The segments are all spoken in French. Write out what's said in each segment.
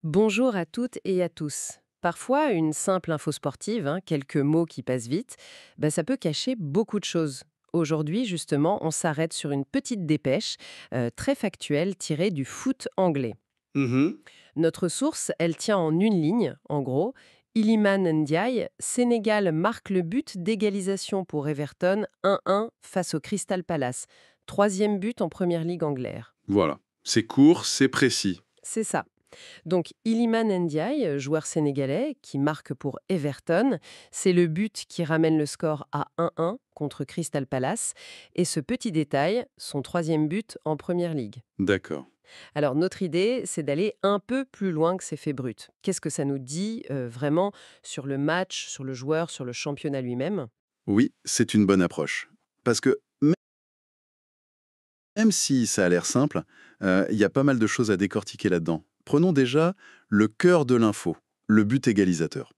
Bonjour à toutes et à tous. Parfois, une simple info sportive, quelques mots qui passent vite, ça peut cacher beaucoup de choses. Aujourd'hui, justement, on s'arrête sur une petite dépêche très factuelle tirée du foot anglais. Mhm. Notre source, elle tient en une ligne, en gros. Iliman Ndiaye, Sénégal marque le but d'égalisation pour Everton 1-1 face au Crystal Palace. Troisième but en première ligue anglaise. Voilà. C'est court, c'est précis. C'est ça. Donc, Iliman Ndiaye, joueur sénégalais, qui marque pour Everton, c'est le but qui ramène le score à 1-1 contre Crystal Palace. Et ce petit détail, son troisième but en Première Ligue. D'accord. Alors, notre idée, c'est d'aller un peu plus loin que ces faits bruts. Qu'est-ce que ça nous dit vraiment sur le match, sur le joueur, sur le championnat lui-même? Oui, c'est une bonne approche. Parce que même si ça a l'air simple, il y a pas mal de choses à décortiquer là-dedans. Prenons déjà le cœur de l'info, le but égalisateur.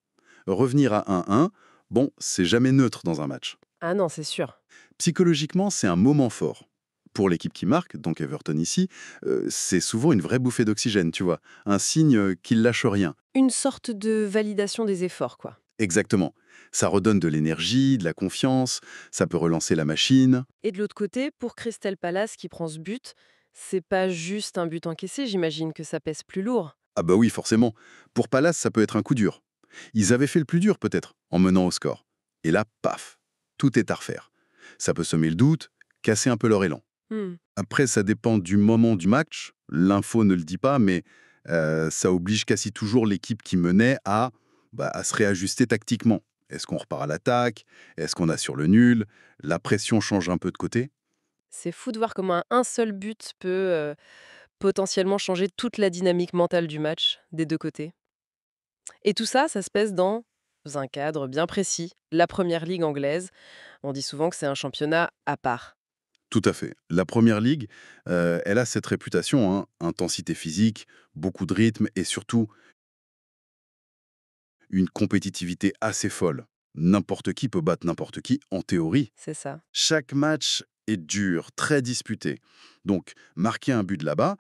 Revenir à 1-1, bon, c'est jamais neutre dans un match. Ah non, c'est sûr. Psychologiquement, c'est un moment fort. Pour l'équipe qui marque, donc Everton ici, c'est souvent une vraie bouffée d'oxygène, tu vois. Un signe qu'il lâche rien. Une sorte de validation des efforts, quoi. Exactement. Ça redonne de l'énergie, de la confiance, ça peut relancer la machine. Et de l'autre côté, pour Crystal Palace qui prend ce but, c'est pas juste un but encaissé, j'imagine que ça pèse plus lourd. Ah bah oui, forcément. Pour Palace, ça peut être un coup dur. Ils avaient fait le plus dur peut-être, en menant au score. Et là, paf, tout est à refaire. Ça peut semer le doute, casser un peu leur élan. Hmm. Après, ça dépend du moment du match. L'info ne le dit pas, mais ça oblige quasi toujours l'équipe qui menait à se réajuster tactiquement. Est-ce qu'on repart à l'attaque? Est-ce qu'on assure le nul? La pression change un peu de côté? C'est fou de voir comment un seul but peut potentiellement changer toute la dynamique mentale du match des deux côtés. Et tout ça, ça se pèse dans un cadre bien précis, la première ligue anglaise. On dit souvent que c'est un championnat à part. Tout à fait. La première ligue, elle a cette réputation, hein, intensité physique, beaucoup de rythme et surtout une compétitivité assez folle. N'importe qui peut battre n'importe qui, en théorie. C'est ça. Chaque match est dur, très disputé. Donc, marquer un but là-bas,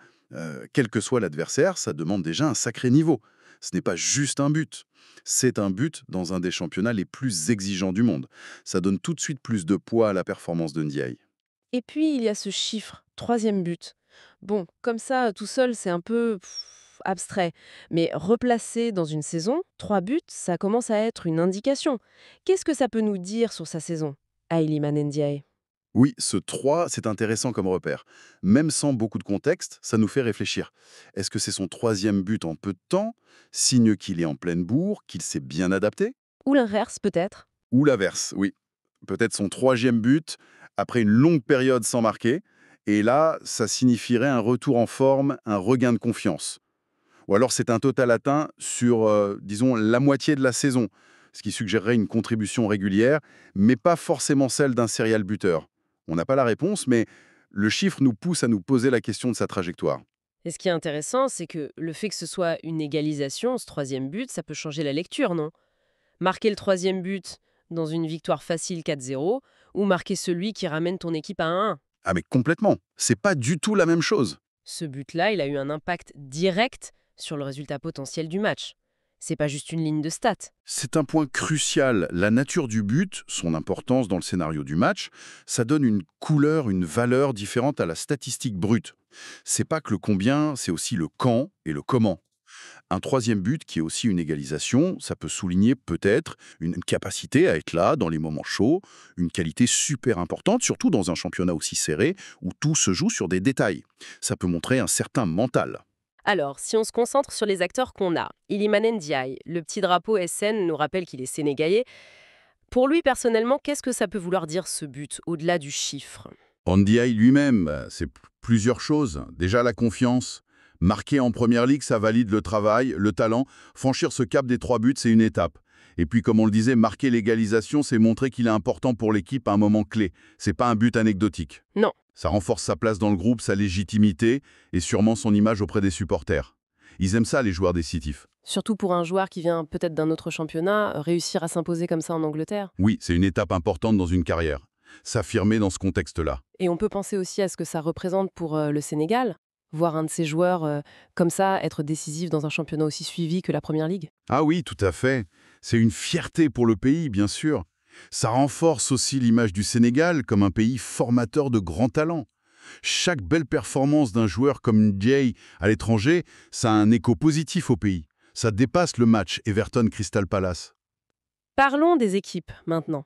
quel que soit l'adversaire, ça demande déjà un sacré niveau. Ce n'est pas juste un but. C'est un but dans un des championnats les plus exigeants du monde. Ça donne tout de suite plus de poids à la performance de Ndiaye. Et puis, il y a ce chiffre, troisième but. Bon, comme ça, tout seul, c'est un peu abstrait. Mais replacé dans une saison, trois buts, ça commence à être une indication. Qu'est-ce que ça peut nous dire sur sa saison, Hailey Ndiaye? Oui, ce 3, c'est intéressant comme repère. Même sans beaucoup de contexte, ça nous fait réfléchir. Est-ce que c'est son troisième but en peu de temps, signe qu'il est en pleine bourre, qu'il s'est bien adapté? Ou l'inverse, peut-être? Ou l'inverse, oui. Peut-être son troisième but après une longue période sans marquer, et là, ça signifierait un retour en forme, un regain de confiance. Ou alors c'est un total atteint sur, disons, la moitié de la saison, ce qui suggérerait une contribution régulière, mais pas forcément celle d'un serial buteur. On n'a pas la réponse, mais le chiffre nous pousse à nous poser la question de sa trajectoire. Et ce qui est intéressant, c'est que le fait que ce soit une égalisation, ce troisième but, ça peut changer la lecture, non? Marquer le troisième but dans une victoire facile 4-0, ou marquer celui qui ramène ton équipe à 1-1. Ah mais complètement, c'est pas du tout la même chose. Ce but-là, il a eu un impact direct sur le résultat potentiel du match. C'est pas juste une ligne de stats. C'est un point crucial. La nature du but, son importance dans le scénario du match, ça donne une couleur, une valeur différente à la statistique brute. C'est pas que le combien, c'est aussi le quand et le comment. Un troisième but qui est aussi une égalisation, ça peut souligner peut-être une capacité à être là dans les moments chauds, une qualité super importante, surtout dans un championnat aussi serré où tout se joue sur des détails. Ça peut montrer un certain mental. Alors, si on se concentre sur les acteurs qu'on a, Iliman Ndiaye, le petit drapeau SN nous rappelle qu'il est sénégalais. Pour lui, personnellement, qu'est-ce que ça peut vouloir dire ce but, au-delà du chiffre? Ndiaye lui-même, c'est plusieurs choses. Déjà la confiance. Marquer en première ligue, ça valide le travail, le talent. Franchir ce cap des 3 buts, c'est une étape. Et puis, comme on le disait, marquer l'égalisation, c'est montrer qu'il est important pour l'équipe à un moment clé. C'est pas un but anecdotique. Non. Ça renforce sa place dans le groupe, sa légitimité et sûrement son image auprès des supporters. Ils aiment ça, les joueurs décisifs. Surtout pour un joueur qui vient peut-être d'un autre championnat, réussir à s'imposer comme ça en Angleterre. Oui, c'est une étape importante dans une carrière. S'affirmer dans ce contexte-là. Et on peut penser aussi à ce que ça représente pour le Sénégal. voir un de ces joueurs comme ça être décisif dans un championnat aussi suivi que la Première Ligue? Ah oui, tout à fait. C'est une fierté pour le pays, bien sûr. Ça renforce aussi l'image du Sénégal comme un pays formateur de grands talents. Chaque belle performance d'un joueur comme Ndiaye à l'étranger, ça a un écho positif au pays. Ça dépasse le match Everton-Crystal Palace. Parlons des équipes maintenant.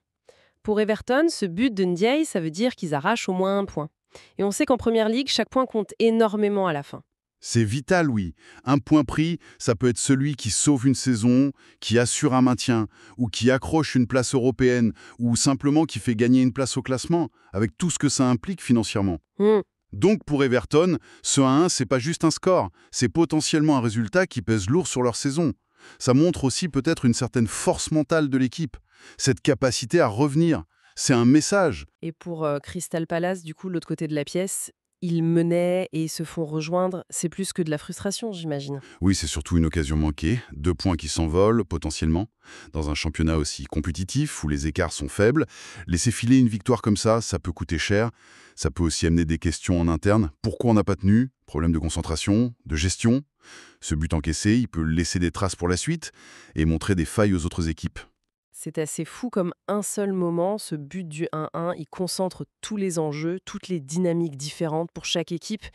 Pour Everton, ce but de Ndiaye, ça veut dire qu'ils arrachent au moins un point. Et on sait qu'en Première Ligue, chaque point compte énormément à la fin. C'est vital, oui. Un point pris, ça peut être celui qui sauve une saison, qui assure un maintien, ou qui accroche une place européenne, ou simplement qui fait gagner une place au classement, avec tout ce que ça implique financièrement. Hmm. Donc pour Everton, ce 1-1, c'est pas juste un score, c'est potentiellement un résultat qui pèse lourd sur leur saison. Ça montre aussi peut-être une certaine force mentale de l'équipe, cette capacité à revenir. C'est un message. Et pour Crystal Palace, du coup, l'autre côté de la pièce, ils menaient et se font rejoindre. C'est plus que de la frustration, j'imagine. Oui, c'est surtout une occasion manquée, 2 points qui s'envolent potentiellement. Dans un championnat aussi compétitif où les écarts sont faibles, laisser filer une victoire comme ça peut coûter cher. Ça peut aussi amener des questions en interne. Pourquoi on n'a pas tenu? Problème de concentration, de gestion. Ce but encaissé, il peut laisser des traces pour la suite et montrer des failles aux autres équipes. C'est assez fou comme un seul moment, ce but du 1-1, il concentre tous les enjeux, toutes les dynamiques différentes pour chaque équipe.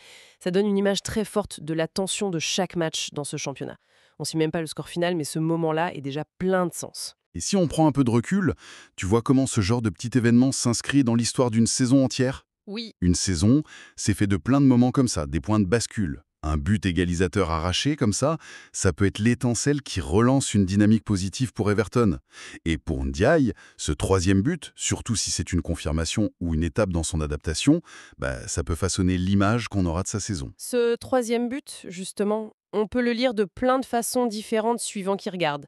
Ça donne une image très forte de la tension de chaque match dans ce championnat. On ne suit même pas le score final, mais ce moment-là est déjà plein de sens. Et si on prend un peu de recul, tu vois comment ce genre de petit événement s'inscrit dans l'histoire d'une saison entière? Oui. Une saison, c'est fait de plein de moments comme ça, des points de bascule. Un but égalisateur arraché comme ça peut être l'étincelle qui relance une dynamique positive pour Everton. Et pour Ndiaye, ce troisième but, surtout si c'est une confirmation ou une étape dans son adaptation, ça peut façonner l'image qu'on aura de sa saison. Ce troisième but, justement, on peut le lire de plein de façons différentes suivant qui regarde.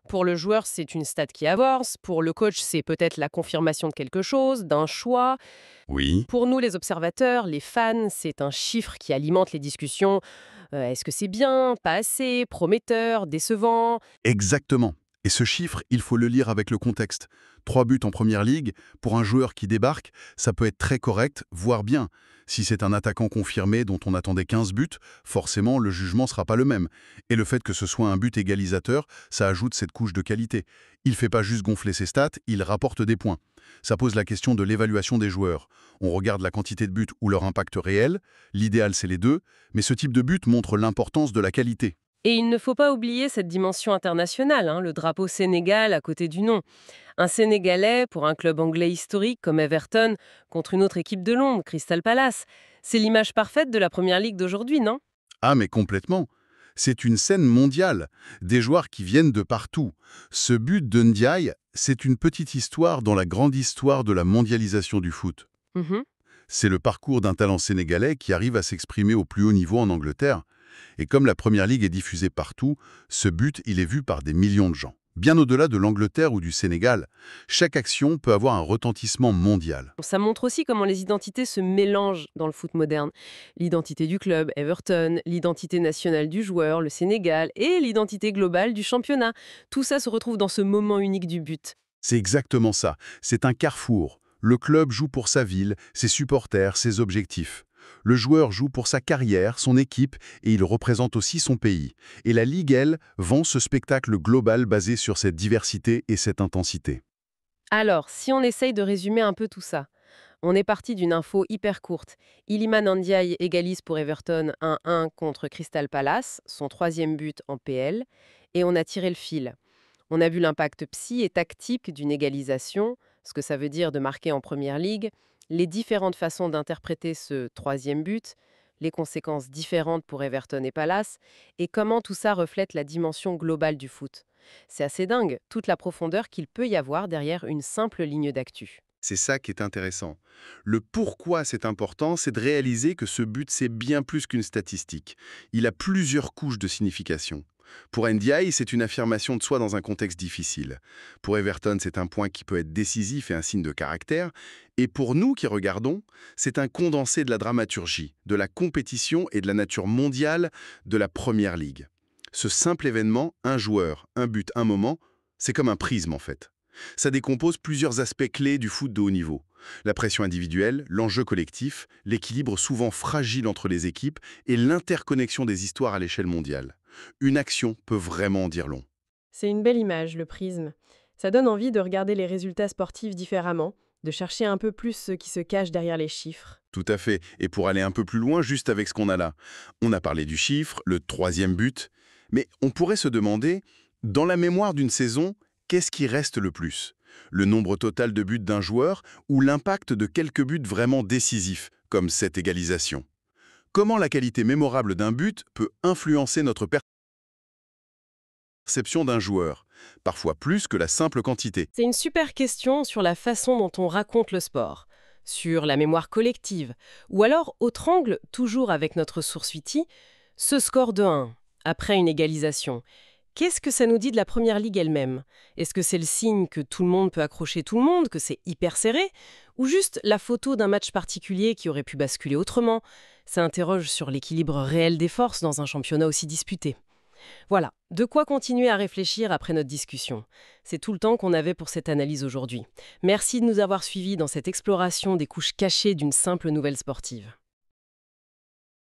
Pour le joueur, c'est une stat qui avance. Pour le coach, c'est peut-être la confirmation de quelque chose, d'un choix. Oui, Pour nous, les observateurs, les fans, c'est un chiffre qui alimente les discussions. Est-ce que c'est bien, pas assez, prometteur, décevant? exactement. Et ce chiffre, il faut le lire avec le contexte. 3 buts en première ligue, pour un joueur qui débarque, ça peut être très correct, voire bien. Si c'est un attaquant confirmé dont on attendait 15 buts, forcément le jugement ne sera pas le même. Et le fait que ce soit un but égalisateur, ça ajoute cette couche de qualité. Il ne fait pas juste gonfler ses stats, il rapporte des points. Ça pose la question de l'évaluation des joueurs. On regarde la quantité de buts ou leur impact réel, l'idéal c'est les deux, mais ce type de but montre l'importance de la qualité. Et il ne faut pas oublier cette dimension internationale, hein, le drapeau Sénégal à côté du nom. Un Sénégalais pour un club anglais historique comme Everton contre une autre équipe de Londres, Crystal Palace. C'est l'image parfaite de la Première Ligue d'aujourd'hui, non? Ah mais complètement. C'est une scène mondiale, des joueurs qui viennent de partout. Ce but de Ndiaye, c'est une petite histoire dans la grande histoire de la mondialisation du foot. Mhm. C'est le parcours d'un talent sénégalais qui arrive à s'exprimer au plus haut niveau en Angleterre. Et comme la Première Ligue est diffusée partout, ce but, il est vu par des millions de gens. Bien au-delà de l'Angleterre ou du Sénégal, chaque action peut avoir un retentissement mondial. Ça montre aussi comment les identités se mélangent dans le foot moderne. L'identité du club, Everton, l'identité nationale du joueur, le Sénégal, et l'identité globale du championnat. Tout ça se retrouve dans ce moment unique du but. C'est exactement ça. C'est un carrefour. Le club joue pour sa ville, ses supporters, ses objectifs. Le joueur joue pour sa carrière, son équipe, et il représente aussi son pays. Et la Ligue, elle, vend ce spectacle global basé sur cette diversité et cette intensité. Alors, si on essaye de résumer un peu tout ça, on est parti d'une info hyper courte. Iliman Ndiaye égalise pour Everton 1-1 contre Crystal Palace, son troisième but en PL, et on a tiré le fil. On a vu l'impact psy et tactique d'une égalisation, ce que ça veut dire de marquer en première ligue, les différentes façons d'interpréter ce troisième but, les conséquences différentes pour Everton et Palace, et comment tout ça reflète la dimension globale du foot. C'est assez dingue, toute la profondeur qu'il peut y avoir derrière une simple ligne d'actu. C'est ça qui est intéressant. Le pourquoi c'est important, c'est de réaliser que ce but, c'est bien plus qu'une statistique. Il a plusieurs couches de signification. Pour Ndiaye, c'est une affirmation de soi dans un contexte difficile. Pour Everton, c'est un point qui peut être décisif et un signe de caractère. Et pour nous qui regardons, c'est un condensé de la dramaturgie, de la compétition et de la nature mondiale de la Première Ligue. Ce simple événement, un joueur, un but, un moment, c'est comme un prisme en fait. Ça décompose plusieurs aspects clés du foot de haut niveau. La pression individuelle, l'enjeu collectif, l'équilibre souvent fragile entre les équipes et l'interconnexion des histoires à l'échelle mondiale. Une action peut vraiment en dire long. C'est une belle image, le prisme. Ça donne envie de regarder les résultats sportifs différemment, de chercher un peu plus ce qui se cache derrière les chiffres. Tout à fait. Et pour aller un peu plus loin, juste avec ce qu'on a là, on a parlé du chiffre, le troisième but, mais on pourrait se demander, dans la mémoire d'une saison, qu'est-ce qui reste le plus? Le nombre total de buts d'un joueur ou l'impact de quelques buts vraiment décisifs, comme cette égalisation? Comment la qualité mémorable d'un but peut influencer notre perception d'un joueur, parfois plus que la simple quantité? C'est une super question sur la façon dont on raconte le sport, sur la mémoire collective, ou alors, autre angle, toujours avec notre source Wiki, ce score de 1, après une égalisation. Qu'est-ce que ça nous dit de la Première Ligue elle-même? Est-ce que c'est le signe que tout le monde peut accrocher tout le monde, que c'est hyper serré? Ou juste la photo d'un match particulier qui aurait pu basculer autrement? Ça interroge sur l'équilibre réel des forces dans un championnat aussi disputé. Voilà, de quoi continuer à réfléchir après notre discussion. C'est tout le temps qu'on avait pour cette analyse aujourd'hui. Merci de nous avoir suivis dans cette exploration des couches cachées d'une simple nouvelle sportive.